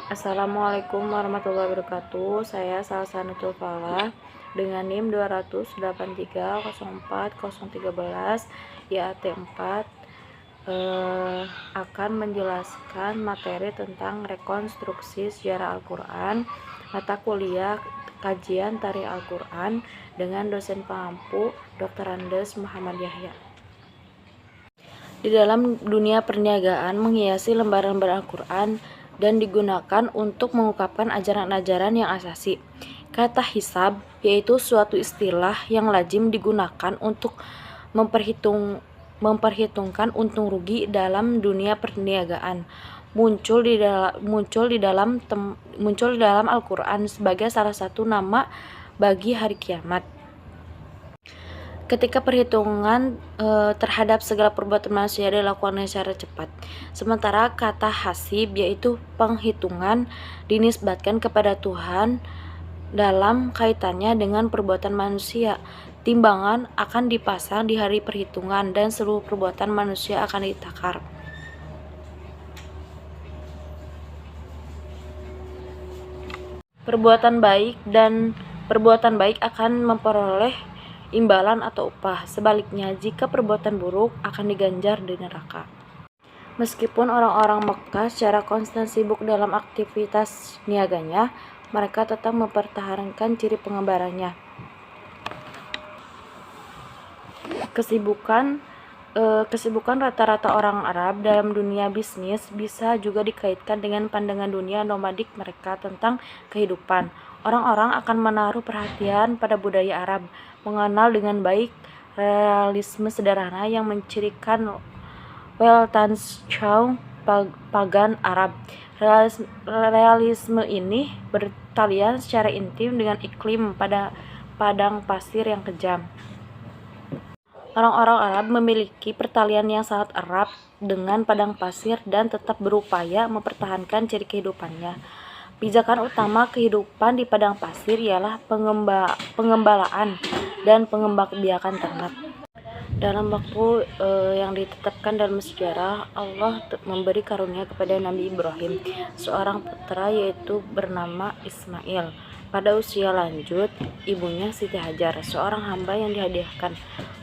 Assalamualaikum warahmatullahi wabarakatuh. Saya Salsanatul Falah dengan NIM 283040013 YAT4 akan menjelaskan materi tentang rekonstruksi sejarah Al-Quran, mata kuliah kajian tarikh Al-Quran dengan dosen pengampu Dr. Andes Muhammad Yahya. Di dalam dunia perniagaan, menghiasi lembar-lembar Al-Quran dan digunakan untuk mengungkapkan ajaran-ajaran yang asasi. Kata hisab yaitu suatu istilah yang lazim digunakan untuk memperhitungkan untung rugi dalam dunia perniagaan. Muncul di dalam Al-Quran sebagai salah satu nama bagi hari kiamat. Ketika perhitungan terhadap segala perbuatan manusia dilakukan secara cepat. Sementara kata hasib yaitu penghitungan dinisbatkan kepada Tuhan dalam kaitannya dengan perbuatan manusia. Timbangan akan dipasang di hari perhitungan dan seluruh perbuatan manusia akan ditakar. Perbuatan baik akan memperoleh imbalan atau upah. Sebaliknya, jika perbuatan buruk akan diganjar di neraka. Meskipun orang-orang Mekah secara konstan sibuk dalam aktivitas niaganya, mereka tetap mempertahankan ciri pengembarannya. Kesibukan rata-rata orang Arab dalam dunia bisnis bisa juga dikaitkan dengan pandangan dunia nomadik mereka tentang kehidupan. Orang-orang akan menaruh perhatian pada budaya Arab, mengenal dengan baik realisme sederhana yang mencirikan Weltanschauung pagan Arab. Realisme ini bertalian secara intim dengan iklim pada padang pasir yang kejam. Orang-orang Arab memiliki pertalian yang sangat erat dengan padang pasir dan tetap berupaya mempertahankan ciri kehidupannya. Pijakan utama kehidupan di padang pasir ialah pengembalaan dan pengembangbiakan ternak. Dalam waktu yang ditetapkan dalam sejarah, Allah memberi karunia kepada Nabi Ibrahim, seorang putra yaitu bernama Ismail. Pada usia lanjut, ibunya Siti Hajar, seorang hamba yang dihadiahkan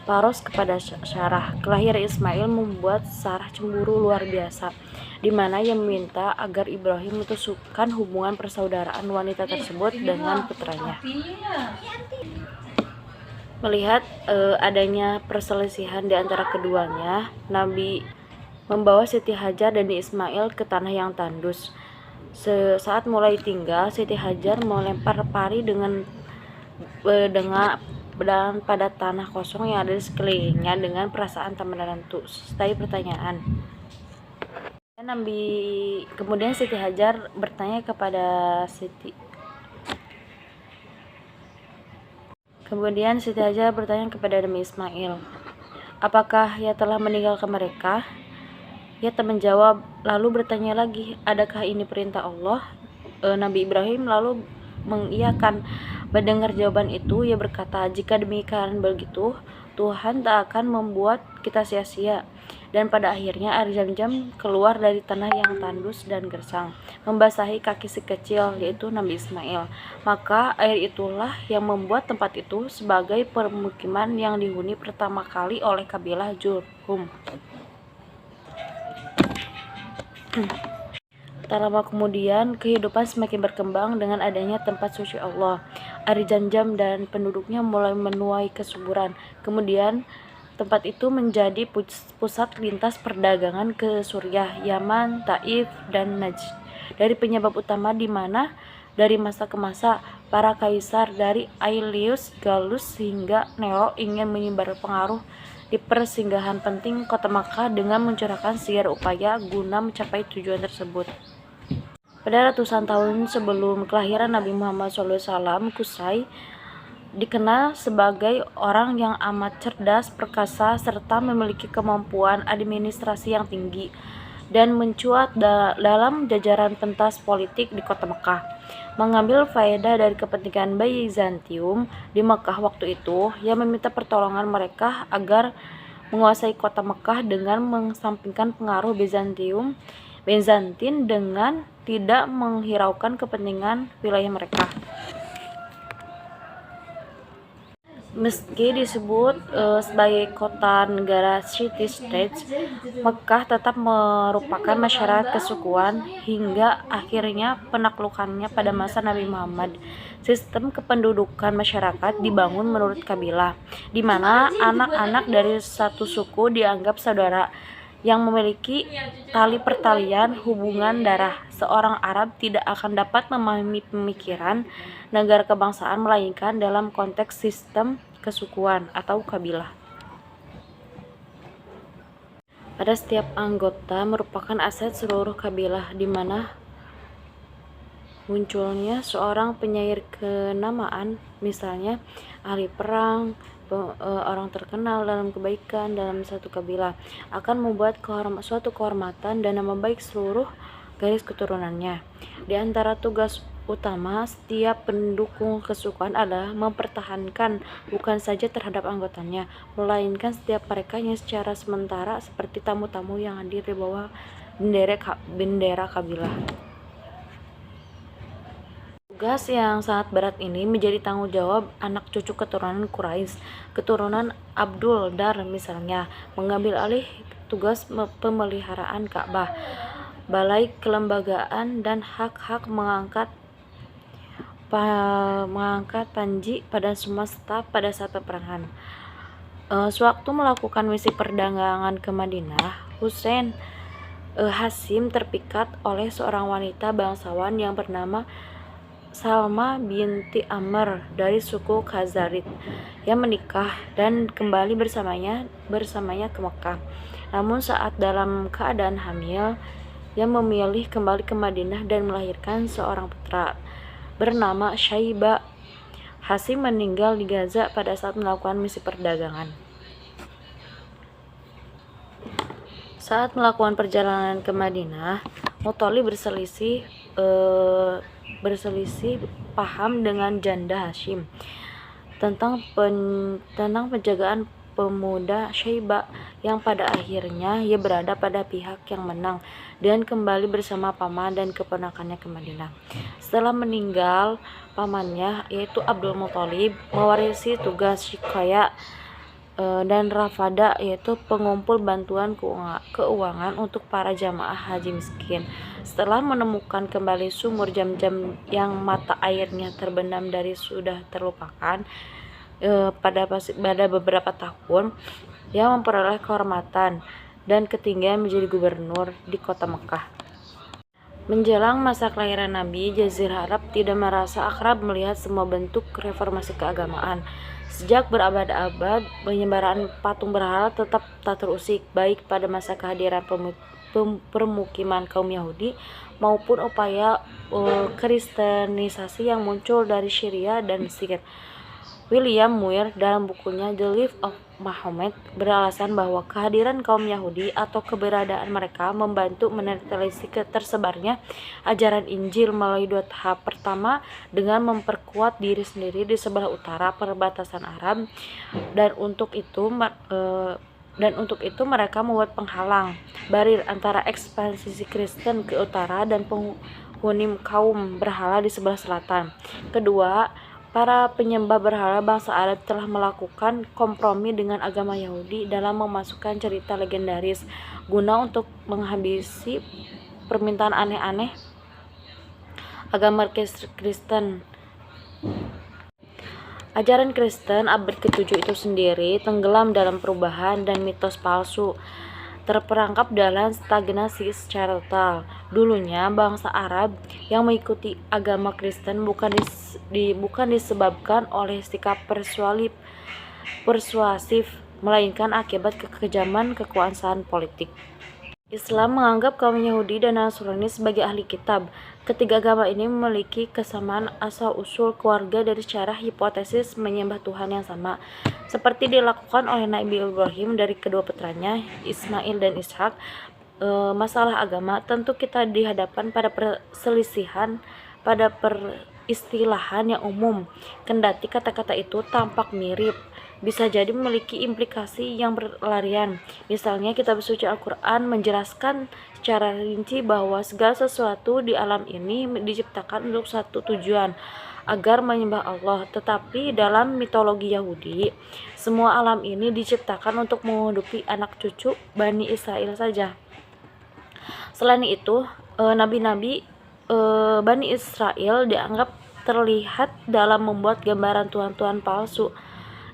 Paros kepada Sarah. Kelahiran Ismail membuat Sarah cemburu luar biasa, di mana ia meminta agar Ibrahim memutuskan hubungan persaudaraan wanita tersebut dengan putranya. Melihat adanya perselisihan di antara keduanya, Nabi membawa Siti Hajar dan Ismail ke tanah yang tandus. Saat mulai tinggal, Siti Hajar melempar pari dengan pada tanah kosong yang ada di sekelilingnya dengan perasaan tak menentu, serta pertanyaan. Kemudian Siti Hajar bertanya kepada Nabi Ismail, apakah ia telah meninggalkan mereka? Ia tak menjawab, lalu bertanya lagi, adakah ini perintah Allah? Nabi Ibrahim lalu mengiyakan. Mendengar jawaban itu, ia berkata, jika demikian begitu, Tuhan tak akan membuat kita sia-sia. Dan pada akhirnya air Zam-Zam keluar dari tanah yang tandus dan gersang, membasahi kaki si kecil, yaitu Nabi Ismail. Maka air itulah yang membuat tempat itu sebagai permukiman yang dihuni pertama kali oleh kabilah Jurhum. Tak lama kemudian, kehidupan semakin berkembang dengan adanya tempat suci Allah, air Zam-Zam, dan penduduknya mulai menuai kesuburan. Kemudian, tempat itu menjadi pusat lintas perdagangan ke Suriah, Yaman, Taif, dan Najd. Dari penyebab utama di mana dari masa ke masa, para kaisar dari Aelius, Gallus, hingga Nero ingin menyebar pengaruh di persinggahan penting kota Makkah dengan mencurahkan segala upaya guna mencapai tujuan tersebut. Pada ratusan tahun sebelum kelahiran Nabi Muhammad SAW, Qusay dikenal sebagai orang yang amat cerdas, perkasa, serta memiliki kemampuan administrasi yang tinggi dan mencuat dalam jajaran pentas politik di kota Mekah. Mengambil faedah dari kepentingan Byzantium di Mekah waktu itu, ia meminta pertolongan mereka agar menguasai kota Mekah dengan mengesampingkan pengaruh Byzantium. Bizantin dengan tidak menghiraukan kepentingan wilayah mereka. Meski disebut sebagai kota negara city states, Mekah tetap merupakan masyarakat kesukuan hingga akhirnya penaklukannya pada masa Nabi Muhammad. Sistem kependudukan masyarakat dibangun menurut kabilah, di mana anak-anak dari satu suku dianggap saudara yang memiliki tali pertalian hubungan darah. Seorang Arab tidak akan dapat memahami pemikiran negara kebangsaan melainkan dalam konteks sistem kesukuan atau kabilah. Pada setiap anggota merupakan aset seluruh kabilah, di mana munculnya seorang penyair kenamaan, misalnya ahli perang, orang terkenal dalam kebaikan dalam satu kabilah, akan membuat suatu kehormatan dan nama baik seluruh garis keturunannya. Di antara tugas utama setiap pendukung kesukuan adalah mempertahankan bukan saja terhadap anggotanya, melainkan setiap mereka yang secara sementara seperti tamu-tamu yang hadir di bawah bendera kabilah. Tugas yang sangat berat ini menjadi tanggung jawab anak cucu keturunan Quraisy, keturunan Abdul Dar misalnya, mengambil alih tugas pemeliharaan Ka'bah, balai kelembagaan dan hak-hak mengangkat panji pada semua staf pada saat peperangan. Sewaktu melakukan misi perdagangan ke Madinah, Hasim terpikat oleh seorang wanita bangsawan yang bernama Salma binti Amr dari suku Khazarit yang menikah dan kembali bersamanya ke Mekah. Namun saat dalam keadaan hamil, ia memilih kembali ke Madinah dan melahirkan seorang putra bernama Syaiba. Hasim meninggal di Gaza pada saat melakukan misi perdagangan. Saat melakukan perjalanan ke Madinah, Muthalib berselisih paham dengan janda Hashim tentang penjagaan pemuda Syaiba, yang pada akhirnya ia berada pada pihak yang menang dan kembali bersama paman dan keponakannya ke Madinah. Setelah meninggal pamannya, yaitu Abdul Muthalib, mewarisi tugas Shikaya dan Rafada, yaitu pengumpul bantuan keuangan untuk para jamaah haji miskin. Setelah menemukan kembali sumur Jam-Jam yang mata airnya terbenam dari sudah terlupakan pada beberapa tahun, ia memperoleh kehormatan dan ketinggian menjadi gubernur di kota Mekah. Menjelang masa kelahiran Nabi, Jazirah Arab tidak merasa akrab melihat semua bentuk reformasi keagamaan. Sejak berabad-abad, penyebaran patung berhala tetap tak terusik, baik pada masa kehadiran permukiman kaum Yahudi maupun upaya kristenisasi yang muncul dari Syria dan Mesir. William Muir dalam bukunya The Life of Muhammad beralasan bahwa kehadiran kaum Yahudi atau keberadaan mereka membantu menetralisir tersebarnya ajaran Injil melalui dua tahap. Pertama, dengan memperkuat diri sendiri di sebelah utara perbatasan Arab, dan untuk itu mereka membuat penghalang barir antara ekspansi Kristen ke utara dan penghuni kaum berhala di sebelah selatan. Kedua, para penyembah berhala bangsa Arab telah melakukan kompromi dengan agama Yahudi dalam memasukkan cerita legendaris guna untuk menghabisi permintaan aneh-aneh agama Kristen. Ajaran Kristen abad ke-7 itu sendiri tenggelam dalam perubahan dan mitos palsu, terperangkap dalam stagnasi secara total. Dulunya bangsa Arab yang mengikuti agama Kristen bukan disebabkan oleh sikap persuasif, melainkan akibat kekejaman kekuasaan politik. Islam menganggap kaum Yahudi dan Nasrani sebagai ahli kitab. Ketiga agama ini memiliki kesamaan asal-usul keluarga dari secara hipotesis menyembah Tuhan yang sama, seperti dilakukan oleh Nabi Ibrahim dari kedua putranya, Ismail dan Ishak. Masalah agama tentu kita dihadapkan pada perselisihan pada peristilahan yang umum, kendati kata-kata itu tampak mirip, bisa jadi memiliki implikasi yang berlarian. Misalnya, kitab suci Al-Quran menjelaskan secara rinci bahwa segala sesuatu di alam ini diciptakan untuk satu tujuan, agar menyembah Allah. Tetapi dalam mitologi Yahudi, semua alam ini diciptakan untuk menghidupi anak cucu Bani Israel saja. Selain itu, nabi-nabi Bani Israel dianggap terlihat dalam membuat gambaran tuhan-tuhan palsu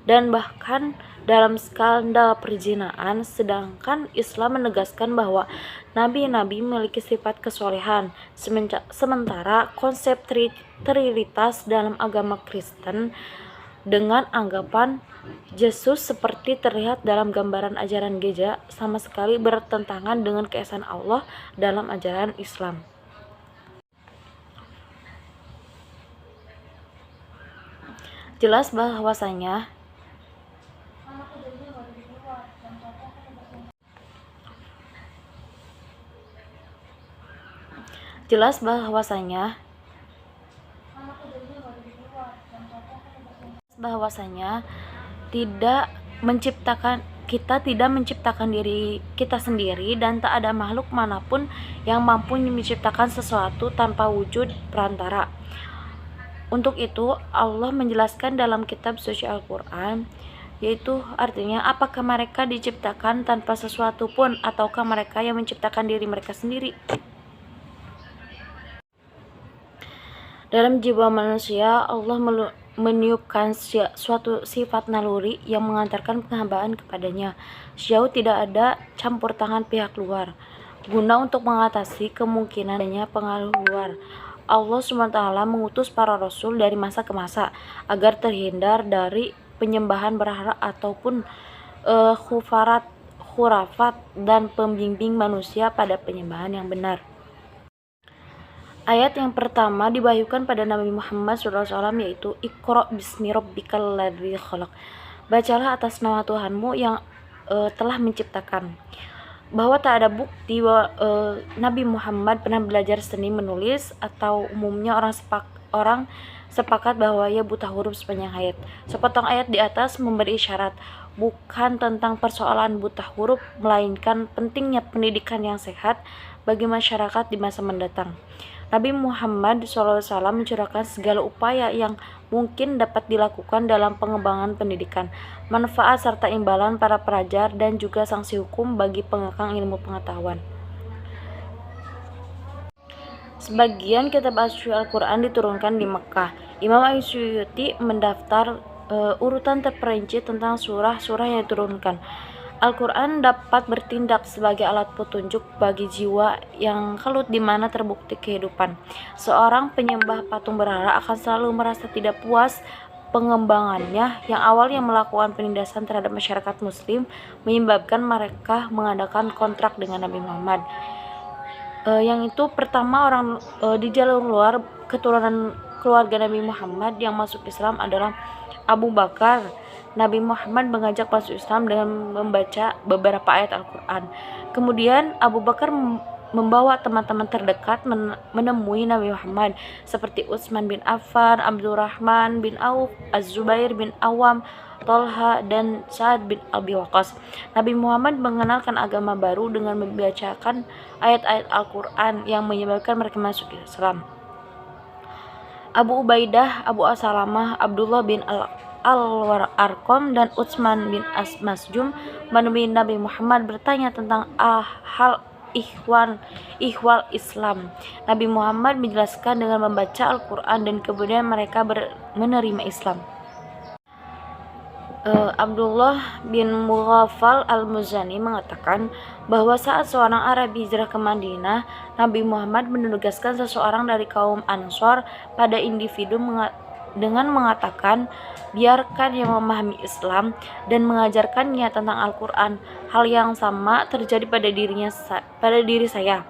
dan bahkan dalam skandal perzinaan, sedangkan Islam menegaskan bahwa nabi-nabi memiliki sifat kesolehan, sementara konsep trinitas dalam agama Kristen dengan anggapan Yesus seperti terlihat dalam gambaran ajaran gereja sama sekali bertentangan dengan keesaan Allah dalam ajaran Islam. Jelas bahwasanya kita tidak menciptakan diri kita sendiri, dan tak ada makhluk manapun yang mampu menciptakan sesuatu tanpa wujud perantara. Untuk itu Allah menjelaskan dalam kitab suci Al-Quran, yaitu artinya apakah mereka diciptakan tanpa sesuatu pun, ataukah mereka yang menciptakan diri mereka sendiri? Dalam jiwa manusia, Allah meniupkan suatu sifat naluri yang mengantarkan penghambaan kepadanya, sejauh tidak ada campur tangan pihak luar, guna untuk mengatasi kemungkinan adanya pengaruh luar. Allah SWT mengutus para rasul dari masa ke masa agar terhindar dari penyembahan berhala ataupun khurafat dan pembimbing manusia pada penyembahan yang benar. Ayat yang pertama dibahyukan pada Nabi Muhammad SAW, yaitu Iqra bismi rabbikal ladzi khalaq. Bacalah atas nama Tuhanmu yang telah menciptakan. Bahwa tak ada bukti bahwa Nabi Muhammad pernah belajar seni menulis, atau umumnya orang sepakat bahwa ia buta huruf sepanjang ayat. Sepotong ayat di atas memberi isyarat bukan tentang persoalan buta huruf, melainkan pentingnya pendidikan yang sehat bagi masyarakat di masa mendatang. Nabi Muhammad SAW mencurahkan segala upaya yang mungkin dapat dilakukan dalam pengembangan pendidikan, manfaat serta imbalan para pelajar, dan juga sanksi hukum bagi pengekang ilmu pengetahuan. Sebagian kitab asy Al-Quran diturunkan di Mekah. Imam Asyuyuti mendaftar urutan terperinci tentang surah-surah yang diturunkan. Al-Quran dapat bertindak sebagai alat petunjuk bagi jiwa yang kalut di mana terbukti kehidupan. Seorang penyembah patung berhala akan selalu merasa tidak puas pengembangannya yang awalnya melakukan penindasan terhadap masyarakat muslim, menyebabkan mereka mengadakan kontrak dengan Nabi Muhammad. Yang itu pertama, orang di jalur luar keturunan keluarga Nabi Muhammad yang masuk Islam adalah Abu Bakar. Nabi Muhammad mengajak masuk Islam dengan membaca beberapa ayat Al-Quran. Kemudian Abu Bakar membawa teman-teman terdekat menemui Nabi Muhammad seperti Utsman bin Affan, Abdurrahman bin Auf, Az-Zubair bin Awam, Tolha, dan Sa'ad bin Abi Waqqas. Nabi Muhammad mengenalkan agama baru dengan membacakan ayat-ayat Al-Quran yang menyebabkan mereka masuk Islam. Abu Ubaidah, Abu Salamah, Abdullah bin Al-Arqam, dan Utsman bin Masjum menemui Nabi Muhammad bertanya tentang hal ihwal Islam. Nabi Muhammad menjelaskan dengan membaca Al-Quran, dan kemudian mereka menerima Islam. Abdullah bin Mughaffal al-Muzani mengatakan bahwa saat seorang Arabi hijrah ke Madinah, Nabi Muhammad menugaskan seseorang dari kaum Ansor pada individu dengan mengatakan, biarkan yang memahami Islam dan mengajarkannya tentang Al-Quran. Hal yang sama terjadi pada diri saya,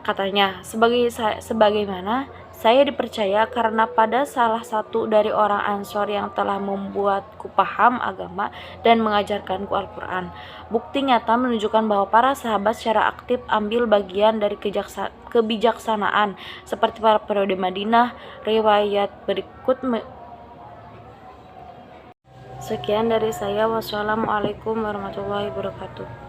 katanya, sebagaimana saya dipercaya karena pada salah satu dari orang Ansor yang telah membuatku paham agama dan mengajarkanku Al-Quran. Bukti nyata menunjukkan bahwa para sahabat secara aktif ambil bagian dari kebijaksanaan seperti para periode Madinah. Riwayat berikut sekian dari saya. Wassalamualaikum warahmatullahi wabarakatuh.